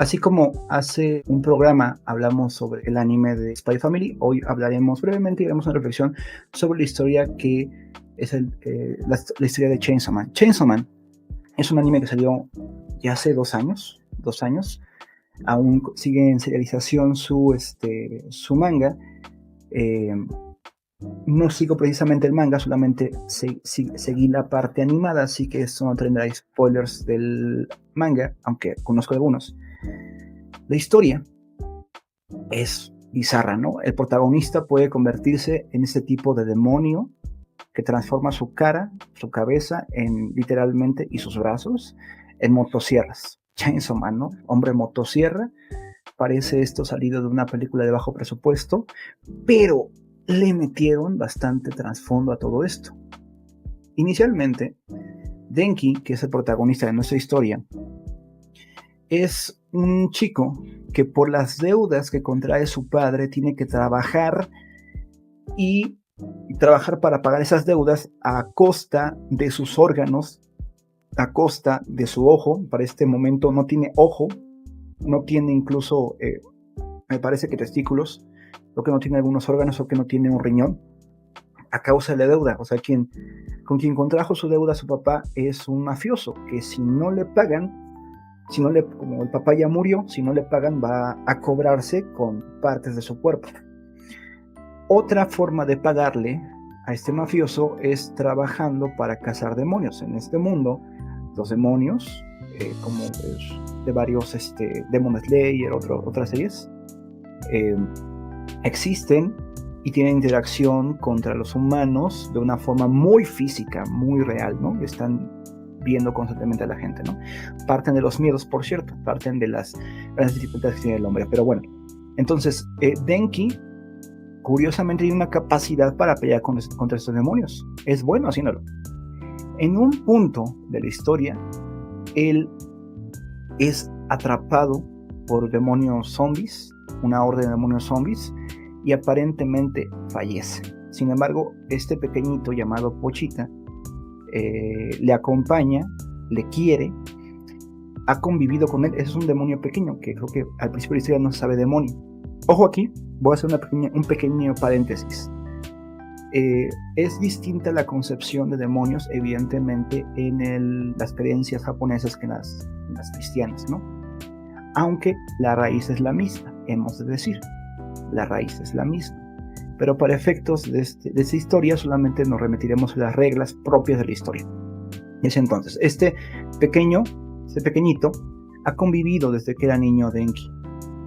Así como hace un programa hablamos sobre el anime de Spy Family, hoy hablaremos brevemente y haremos una reflexión sobre la historia que es la historia de Chainsaw Man. Chainsaw Man es un anime que salió ya hace 2 años, aún sigue en serialización su manga. No sigo precisamente el manga, solamente seguí la parte animada, así que eso no tendrá spoilers del manga, aunque conozco algunos. La historia es bizarra, ¿no? El protagonista puede convertirse en este tipo de demonio que transforma su cara, su cabeza, literalmente, y sus brazos, en motosierras. Chainsaw Man, ¿no? Hombre motosierra. Parece esto salido de una película de bajo presupuesto, pero le metieron bastante trasfondo a todo esto. Inicialmente, Denki, que es el protagonista de nuestra historia, es un chico que por las deudas que contrae su padre tiene que trabajar y trabajar para pagar esas deudas a costa de sus órganos, a costa de su ojo. Para este momento no tiene ojo, no tiene incluso, me parece que testículos, o que no tiene algunos órganos, o que no tiene un riñón, a causa de la deuda. O sea, con quien contrajo su deuda su papá es un mafioso, que si no le pagan, como el papá ya murió, si no le pagan va a cobrarse con partes de su cuerpo. Otra forma de pagarle a este mafioso es trabajando para cazar demonios. En este mundo, los demonios, como de varios Demon Slayer, otras series, existen y tienen interacción contra los humanos de una forma muy física, muy real, ¿no? Están viendo constantemente a la gente, ¿no? Parten de los miedos, por cierto, parten de las dificultades que tiene el hombre. Pero bueno, entonces Denki curiosamente tiene una capacidad para pelear contra estos demonios. Es bueno haciéndolo. En un punto de la historia, él es atrapado por demonios zombies, una orden de demonios zombies, y aparentemente fallece. Sin embargo, este pequeñito llamado Pochita le acompaña, le quiere, ha convivido con él. Ese es un demonio pequeño, que creo que al principio de la historia no sabe demonio. Ojo aquí, voy a hacer un pequeño paréntesis. Es distinta la concepción de demonios, evidentemente, en las creencias japonesas que en las cristianas, ¿no? Aunque la raíz es la misma, hemos de decir, la raíz es la misma. Pero para efectos de esta historia solamente nos remitiremos a las reglas propias de la historia. Es entonces, este pequeñito, ha convivido desde que era niño Denki.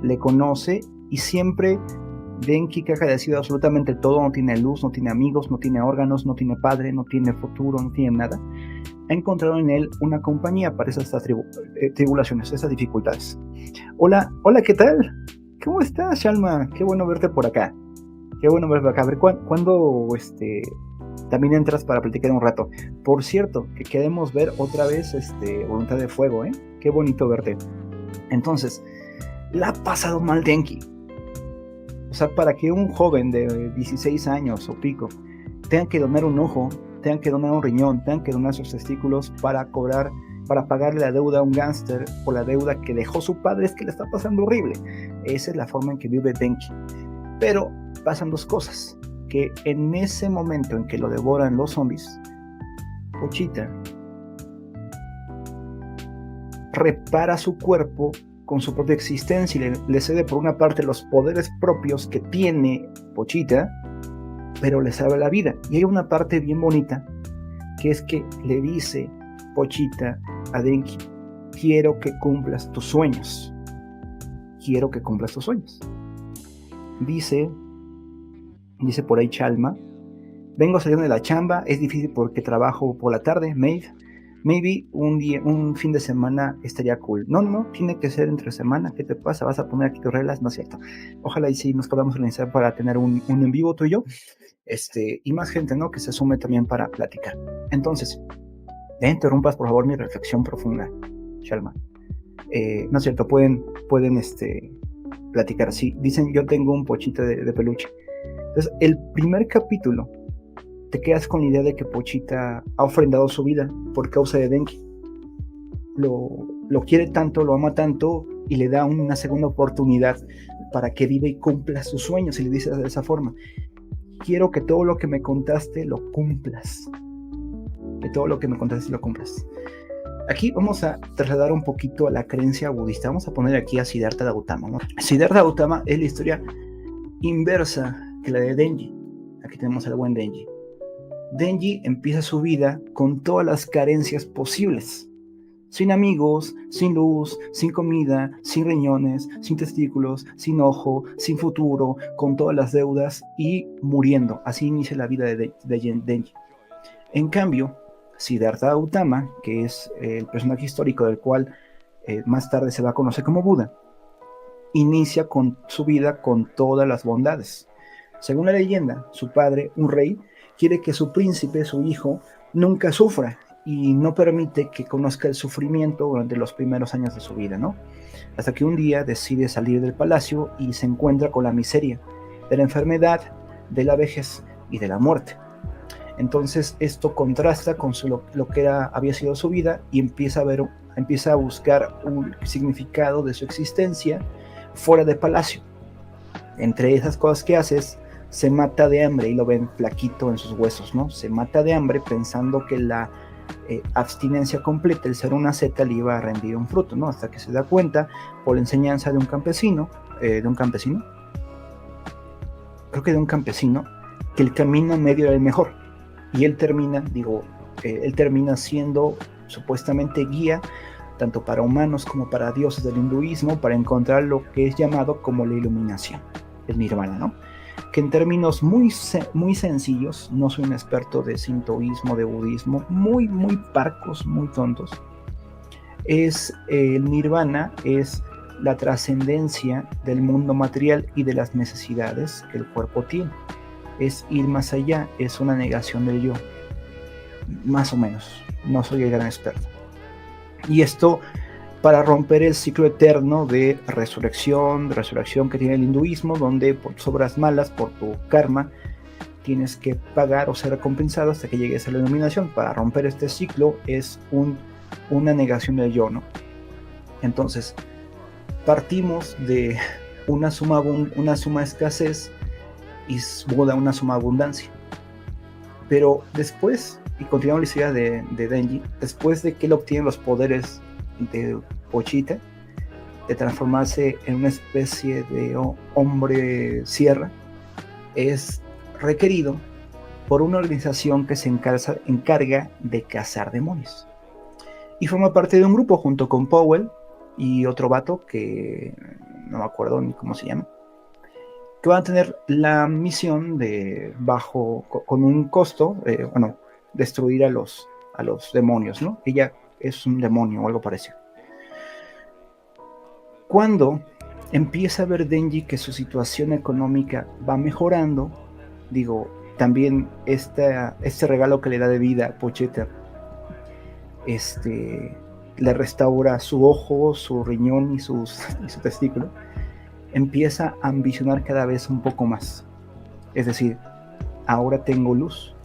Le conoce y siempre Denki, que ha agradecido absolutamente todo, no tiene luz, no tiene amigos, no tiene órganos, no tiene padre, no tiene futuro, no tiene nada, ha encontrado en él una compañía para esas tribulaciones, esas dificultades. Hola, ¿qué tal? ¿Cómo estás, Shalma? Qué bueno verte por acá. Qué bueno verte por acá. A ver, ¿cuándo también entras para platicar un rato? Por cierto, que queremos ver otra vez Voluntad de Fuego, ¿eh? Qué bonito verte. Entonces, la ha pasado mal Denki. O sea, para que un joven de 16 años o pico tenga que donar un ojo, tenga que donar un riñón, tenga que donar sus testículos para pagarle la deuda a un gángster o la deuda que dejó su padre, es que le está pasando horrible. Esa es la forma en que vive Denki. Pero pasan dos cosas, que en ese momento en que lo devoran los zombies, Pochita repara su cuerpo con su propia existencia y le cede por una parte los poderes propios que tiene Pochita, pero le salva la vida. Y hay una parte bien bonita, que es que le dice Pochita a Denki: quiero que cumplas tus sueños. Quiero que cumplas tus sueños. Dice por ahí Chalma: vengo saliendo de la chamba, es difícil porque trabajo por la tarde, maybe un fin de semana estaría cool. No, tiene que ser entre semana. ¿Qué te pasa? ¿Vas a poner aquí tus reglas? No es cierto. Ojalá y sí nos podamos organizar para tener un en vivo tú y yo, y más gente, ¿no? Que se sume también para platicar. Entonces, no interrumpas por favor mi reflexión profunda, Shalma. No es cierto, pueden platicar. Sí, dicen: yo tengo un Pochita de peluche. Entonces, el primer capítulo te quedas con la idea de que Pochita ha ofrendado su vida por causa de Denki. Lo quiere tanto, lo ama tanto, y le da una segunda oportunidad para que viva y cumpla sus sueños, y le dice de esa forma: quiero que todo lo que me contaste lo cumplas, que todo lo que me contaste lo cumplas. Aquí vamos a trasladar un poquito a la creencia budista. Vamos a poner aquí a Siddhartha Gautama, ¿no? Siddhartha Gautama es la historia inversa que la de Denji. Aquí tenemos al buen Denji. Denji empieza su vida con todas las carencias posibles. Sin amigos, sin luz, sin comida, sin riñones, sin testículos, sin ojo, sin futuro, con todas las deudas y muriendo. Así inicia la vida de Denji. En cambio, Siddhartha Gautama, que es el personaje histórico del cual más tarde se va a conocer como Buda, inicia con su vida con todas las bondades. Según la leyenda, su padre, un rey, quiere que su príncipe, su hijo, nunca sufra y no permite que conozca el sufrimiento durante los primeros años de su vida, ¿no? Hasta que un día decide salir del palacio y se encuentra con la miseria de la enfermedad, de la vejez y de la muerte. Entonces esto contrasta con lo que había sido su vida y empieza a buscar un significado de su existencia fuera del palacio. Entre esas cosas que hace, se mata de hambre, y lo ven flaquito en sus huesos, ¿no? Se mata de hambre pensando que la abstinencia completa, el ser una seta, le iba a rendir un fruto, ¿no? Hasta que se da cuenta, por la enseñanza de un campesino, que el camino medio era el mejor. Y él termina siendo supuestamente guía tanto para humanos como para dioses del hinduismo, para encontrar lo que es llamado como la iluminación, el nirvana, ¿no? Que en términos muy sencillos, no soy un experto de sintoísmo, de budismo, muy parcos, muy tontos, el nirvana es la trascendencia del mundo material y de las necesidades que el cuerpo tiene. Es ir más allá, es una negación del yo, más o menos. No soy el gran experto. Y esto para romper el ciclo eterno de resurrección que tiene el hinduismo, donde por tus obras malas, por tu karma, tienes que pagar o ser recompensado hasta que llegues a la iluminación. Para romper este ciclo es una negación del yo, ¿no? Entonces, partimos de una suma escasez y Buda una suma abundancia. Pero después, y continuamos la historia de Denji, después de que él obtiene los poderes de Pochita, de transformarse en una especie de hombre sierra, es requerido por una organización que se encarga de cazar demonios. Y forma parte de un grupo junto con Powell y otro vato que no me acuerdo ni cómo se llama, que van a tener la misión de con un costo, destruir a los demonios, ¿no? Ella es un demonio o algo parecido. Cuando empieza a ver Denji que su situación económica va mejorando, también este regalo que le da de vida a Pochita, le restaura su ojo, su riñón y su testículo, empieza a ambicionar cada vez un poco más. Es decir, ahora tengo luz,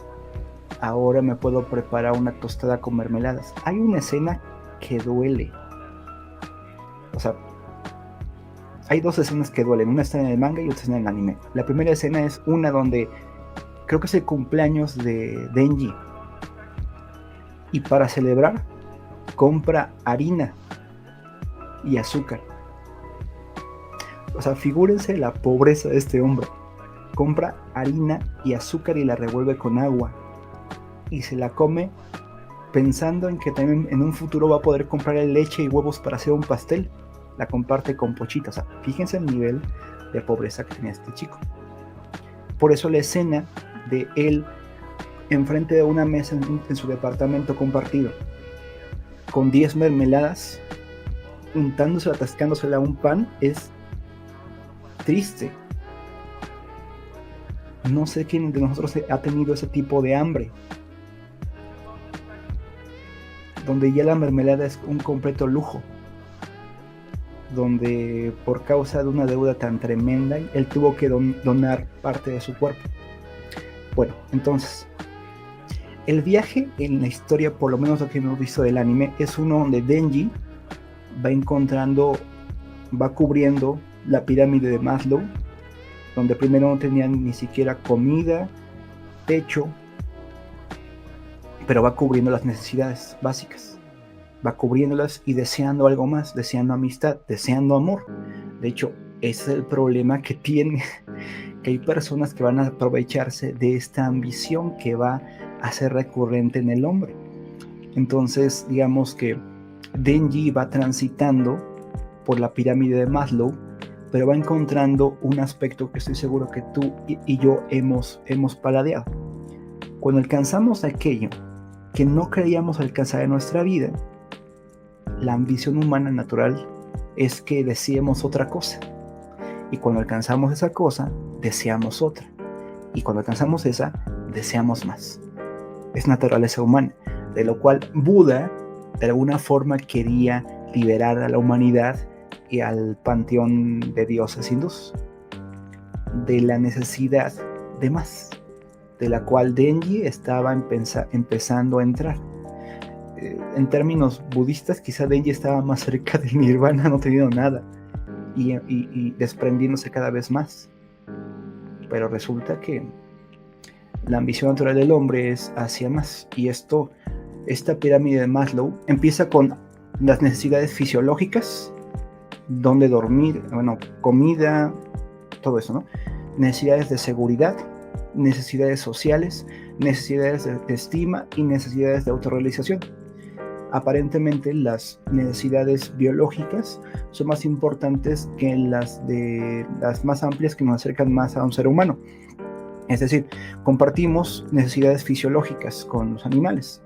ahora me puedo preparar una tostada con mermeladas. Hay una escena que duele. O sea, hay dos escenas que duelen. Una escena en el manga y otra escena en el anime. La primera escena es una donde creo que es el cumpleaños de Denji. Y para celebrar, compra harina y azúcar. O sea, figúrense la pobreza de este hombre. Compra harina y azúcar y la revuelve con agua. Y se la come pensando en que también en un futuro va a poder comprar leche y huevos para hacer un pastel. La comparte con Pochita. O sea, fíjense el nivel de pobreza que tenía este chico. Por eso la escena de él enfrente de una mesa en su departamento compartido, con 10 mermeladas, untándosela, atascándosela a un pan, es triste. No sé quién de nosotros ha tenido ese tipo de hambre, donde ya la mermelada es un completo lujo, donde por causa de una deuda tan tremenda, él tuvo que donar parte de su cuerpo. Bueno, entonces, el viaje en la historia, por lo menos lo que hemos visto del anime, es uno donde Denji va encontrando va cubriendo la pirámide de Maslow, donde primero no tenían ni siquiera comida, techo, pero va cubriendo las necesidades básicas, va cubriéndolas y deseando algo más, deseando amistad, deseando amor. De hecho, ese es el problema que tiene, que hay personas que van a aprovecharse de esta ambición que va a ser recurrente en el hombre. Entonces, digamos que Denji va transitando por la pirámide de Maslow, pero va encontrando un aspecto que estoy seguro que tú y yo hemos paladeado. Cuando alcanzamos aquello que no creíamos alcanzar en nuestra vida, la ambición humana natural es que deseemos otra cosa. Y cuando alcanzamos esa cosa, deseamos otra. Y cuando alcanzamos esa, deseamos más. Es naturaleza humana, de lo cual Buda de alguna forma quería liberar a la humanidad y al panteón de dioses hindús de la necesidad de más, de la cual Denji estaba empezando a entrar. En términos budistas, quizá Denji estaba más cerca del nirvana, no teniendo nada, y desprendiéndose cada vez más. Pero resulta que la ambición natural del hombre es hacia más, y esta pirámide de Maslow empieza con las necesidades fisiológicas, dónde dormir, bueno, comida, todo eso, ¿no? Necesidades de seguridad, necesidades sociales, necesidades de estima y necesidades de autorrealización. Aparentemente las necesidades biológicas son más importantes que las más amplias que nos acercan más a un ser humano. Es decir, compartimos necesidades fisiológicas con los animales,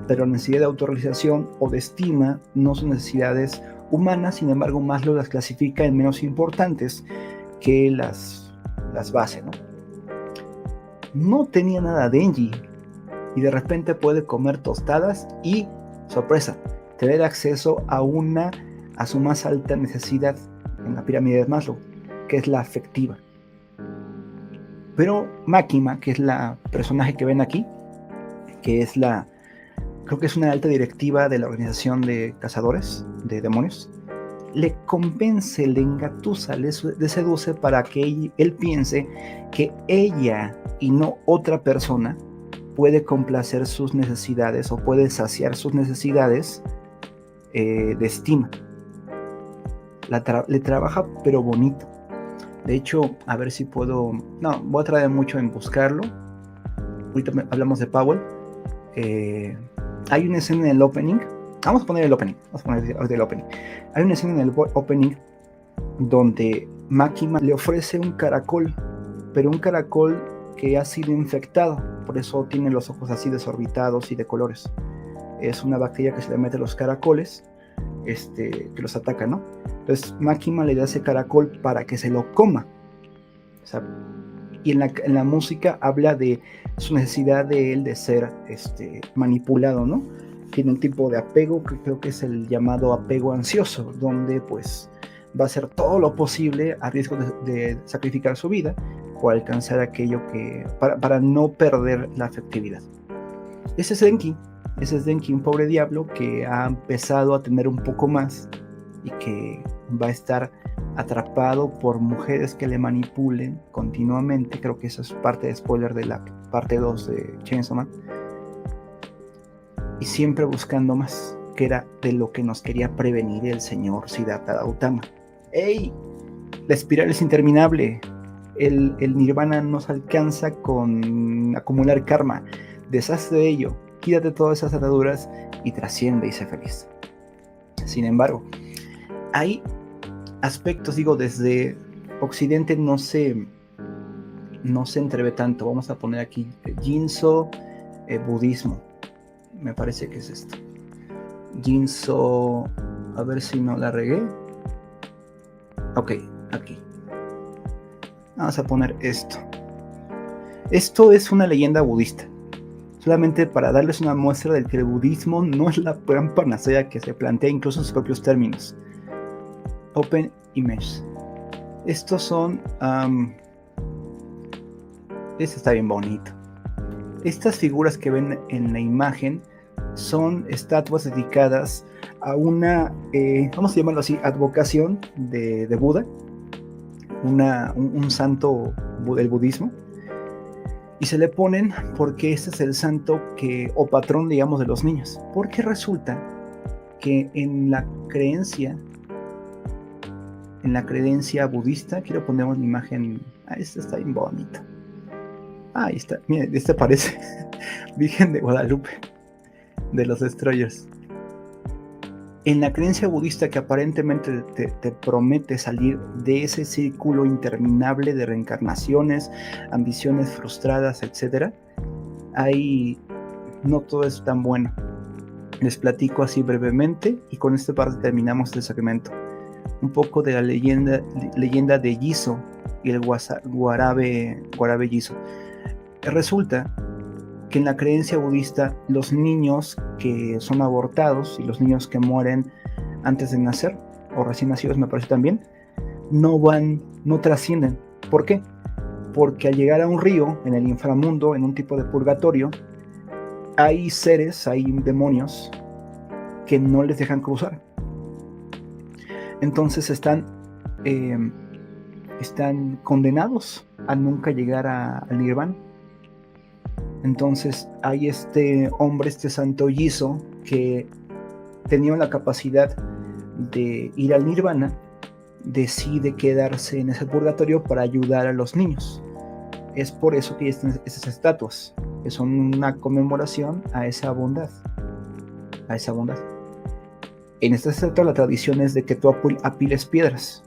pero la necesidad de autorrealización o de estima no son necesidades humanas. Sin embargo, Maslow las clasifica en menos importantes que las bases, ¿no? No tenía nada Denji y de repente puede comer tostadas y, sorpresa, tener acceso a su más alta necesidad en la pirámide de Maslow, que es la afectiva. Pero Makima, que es la personaje que ven aquí, que es creo que es una alta directiva de la organización de cazadores de demonios, le convence, le engatusa, le seduce para que él piense que ella y no otra persona puede complacer sus necesidades o puede saciar sus necesidades de estima. Le trabaja pero bonito. De hecho, a ver si puedo... No, voy a tardar mucho en buscarlo. Ahorita hablamos de Powell. Hay una escena en el opening. Vamos a poner el opening. Hay una escena en el opening donde Makima le ofrece un caracol, pero un caracol que ha sido infectado. Por eso tiene los ojos así desorbitados y de colores. Es una bacteria que se le mete a los caracoles, que los ataca, ¿no? Entonces Makima le da ese caracol para que se lo coma. O sea, y en la música habla de su necesidad de él de ser manipulado, ¿no? Tiene un tipo de apego que creo que es el llamado apego ansioso, donde pues va a hacer todo lo posible a riesgo de sacrificar su vida o alcanzar aquello para no perder la afectividad. Ese es Denki, un pobre diablo que ha empezado a tener un poco más y que va a estar atrapado por mujeres que le manipulen continuamente. Creo que eso es parte de spoiler de la parte 2 de Chainsaw Man. Y siempre buscando más, que era de lo que nos quería prevenir el señor Siddhartha Gautama. ¡Ey! La espiral es interminable. El nirvana no se alcanza con acumular karma. Deshazte de ello, quítate todas esas ataduras y trasciende y sé feliz. Sin embargo, hay aspectos, desde Occidente no se entrevé tanto. Vamos a poner aquí Jinso, budismo. Me parece que es esto. Jinso, a ver si no la regué. Ok, aquí. Vamos a poner esto. Esto es una leyenda budista. Solamente para darles una muestra de que el budismo no es la gran panacea que se plantea incluso en sus propios términos. Open Image. Estos son... este está bien bonito. Estas figuras que ven en la imagen son estatuas dedicadas a una, vamos a llamarlo así, advocación de Buda, un santo del budismo, y se le ponen porque este es el santo o patrón, digamos, de los niños, porque resulta que en la creencia budista, quiero poner una imagen, este está bien bonito, ahí está, miren, este parece Virgen de Guadalupe, de los Destroyers. En la creencia budista, que aparentemente te promete salir de ese círculo interminable de reencarnaciones, ambiciones frustradas, etc., ahí no todo es tan bueno. Les platico así brevemente y con esta parte terminamos este segmento. Un poco de la leyenda de Jizo y el Guarabe Jizo. Resulta que en la creencia budista los niños que son abortados y los niños que mueren antes de nacer o recién nacidos, me parece también, no trascienden. ¿Por qué? Porque al llegar a un río en el inframundo, en un tipo de purgatorio, hay demonios que no les dejan cruzar. Entonces están condenados a nunca llegar al nirvana. Entonces hay este santo Jizo, que tenía la capacidad de ir al nirvana, decide quedarse en ese purgatorio para ayudar a los niños. Es por eso que están esas estatuas, que son una conmemoración a esa bondad. En esta estatua la tradición es de que tú apiles piedras,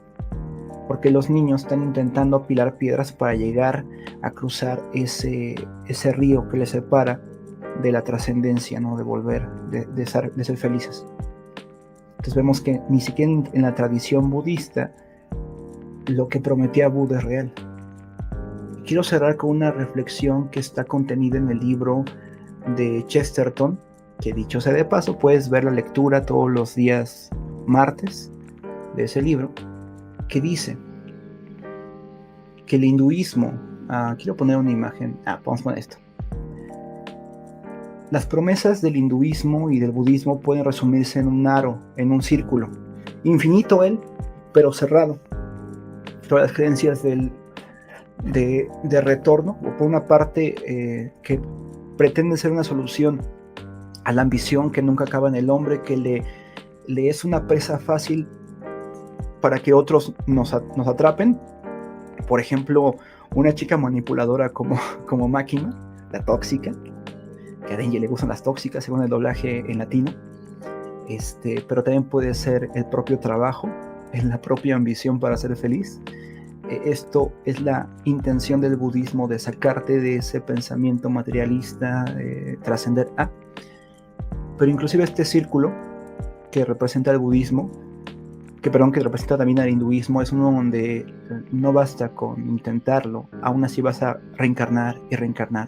porque los niños están intentando apilar piedras para llegar a cruzar ese río que les separa de la trascendencia, ¿no? De volver, de ser felices. Entonces vemos que ni siquiera en la tradición budista lo que prometía Buda es real. Quiero cerrar con una reflexión que está contenida en el libro de Chesterton, que dicho sea de paso, puedes ver la lectura todos los días martes de ese libro, que dice que el hinduismo, quiero poner una imagen, vamos a poner esto. Las promesas del hinduismo y del budismo pueden resumirse en un aro, en un círculo, infinito él, pero cerrado. Todas las creencias de retorno, o por una parte que pretende ser una solución a la ambición que nunca acaba en el hombre, que le es una presa fácil para que otros nos atrapen. Por ejemplo, una chica manipuladora como Máquina, la tóxica, que a Denji le gustan las tóxicas según el doblaje en latino, pero también puede ser el propio trabajo, es la propia ambición para ser feliz. Esto es la intención del budismo, de sacarte de ese pensamiento materialista, trascender a. Pero inclusive este círculo que representa el budismo, que representa también al hinduismo, es uno donde no basta con intentarlo, aún así vas a reencarnar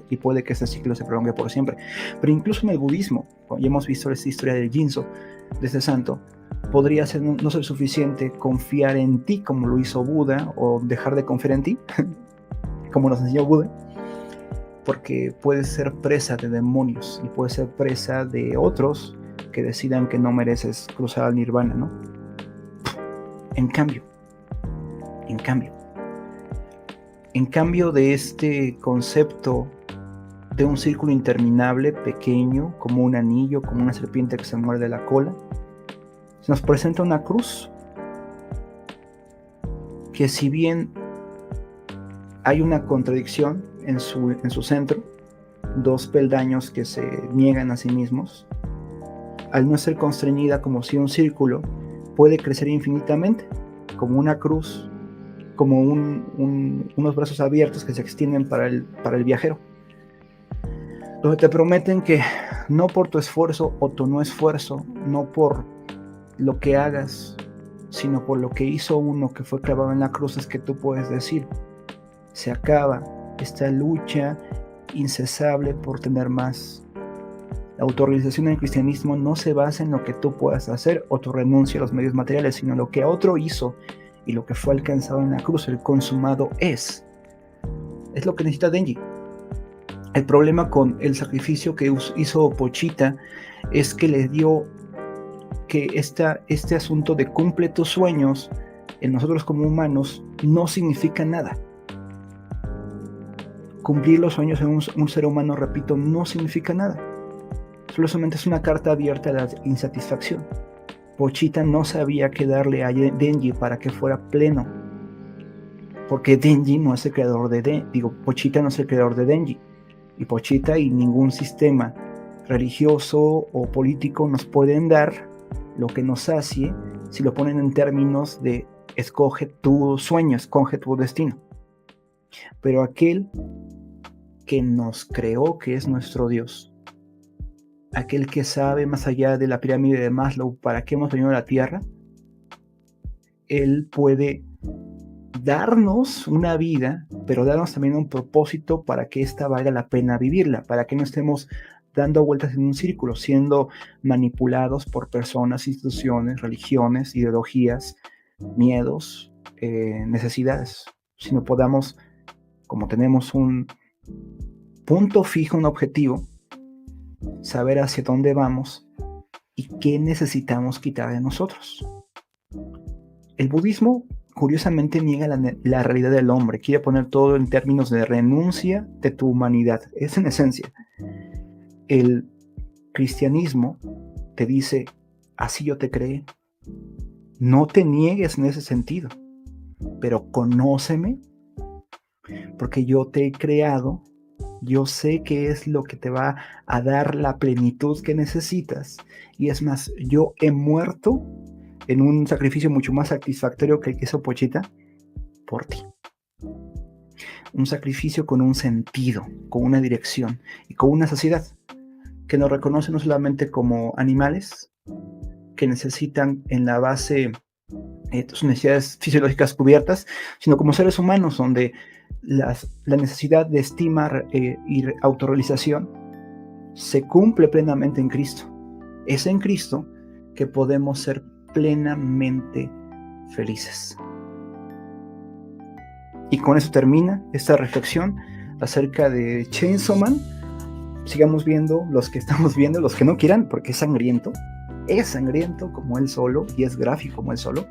y puede que ese ciclo se prolongue por siempre. Pero incluso en el budismo, ya hemos visto esta historia del Jinzo, de este santo, podría no ser suficiente confiar en ti como lo hizo Buda, o dejar de confiar en ti como nos enseñó Buda, porque puedes ser presa de demonios y puedes ser presa de otros que decidan que no mereces cruzar al nirvana, ¿no? En cambio de este concepto de un círculo interminable, pequeño, como un anillo, como una serpiente que se muerde la cola, se nos presenta una cruz que, si bien hay una contradicción en su centro, dos peldaños que se niegan a sí mismos, al no ser constreñida como si un círculo, puede crecer infinitamente, como una cruz, como unos brazos abiertos que se extienden para el viajero, donde te prometen que no por tu esfuerzo o tu no esfuerzo, no por lo que hagas, sino por lo que hizo uno que fue clavado en la cruz, es que tú puedes decir: se acaba esta lucha incesable por tener más. La autorrealización en el cristianismo no se basa en lo que tú puedas hacer o tu renuncia a los medios materiales, sino en lo que otro hizo y lo que fue alcanzado en la cruz. El consumado es lo que necesita Denji. El problema con el sacrificio que hizo Pochita es que le dio que este asunto de cumple tus sueños en nosotros como humanos no significa nada. Cumplir los sueños en un ser humano, repito, no significa nada. Solamente es una carta abierta a la insatisfacción. Pochita no sabía qué darle a Denji para que fuera pleno, porque Denji no es el creador Pochita no es el creador de Denji, y Pochita y ningún sistema religioso o político nos pueden dar lo que nos sacie si lo ponen en términos de escoge tu sueño, escoge tu destino. Pero aquel que nos creó, que es nuestro Dios, aquel que sabe más allá de la pirámide de Maslow para qué hemos venido a la Tierra, Él puede darnos una vida, pero darnos también un propósito para que ésta valga la pena vivirla, para que no estemos dando vueltas en un círculo, siendo manipulados por personas, instituciones, religiones, ideologías, miedos, necesidades, sino podamos, como tenemos un punto fijo, un objetivo, saber hacia dónde vamos y qué necesitamos quitar de nosotros. El budismo, curiosamente, niega la realidad del hombre, quiere poner todo en términos de renuncia de tu humanidad, es en esencia. El cristianismo te dice, así yo te creé, no te niegues en ese sentido, pero conóceme, porque yo te he creado, yo sé qué es lo que te va a dar la plenitud que necesitas, y es más, yo he muerto en un sacrificio mucho más satisfactorio que el que hizo Pochita por ti. Un sacrificio con un sentido, con una dirección y con una sociedad que nos reconoce no solamente como animales que necesitan en la base sus necesidades fisiológicas cubiertas, sino como seres humanos donde la necesidad de estima y autorrealización se cumple plenamente en Cristo. Es en Cristo que podemos ser plenamente felices. Y con eso termina esta reflexión acerca de Chainsaw Man. Sigamos viendo los que estamos viendo, los que no quieran, porque es sangriento como él solo y es gráfico como él solo,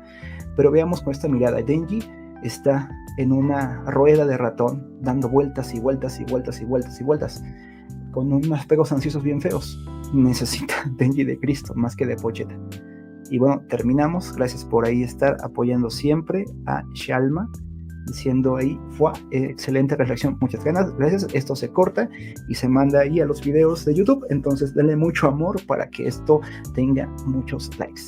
pero veamos con esta mirada. Denji está en una rueda de ratón dando vueltas y vueltas y vueltas y vueltas y vueltas con unos pegos ansiosos bien feos. Necesita Denji de Cristo más que de Pochita. Y bueno, terminamos. Gracias por ahí estar apoyando siempre a Shalma, diciendo ahí, fue excelente reflexión, muchas gracias. Esto se corta y se manda ahí a los videos de YouTube, entonces denle mucho amor para que esto tenga muchos likes.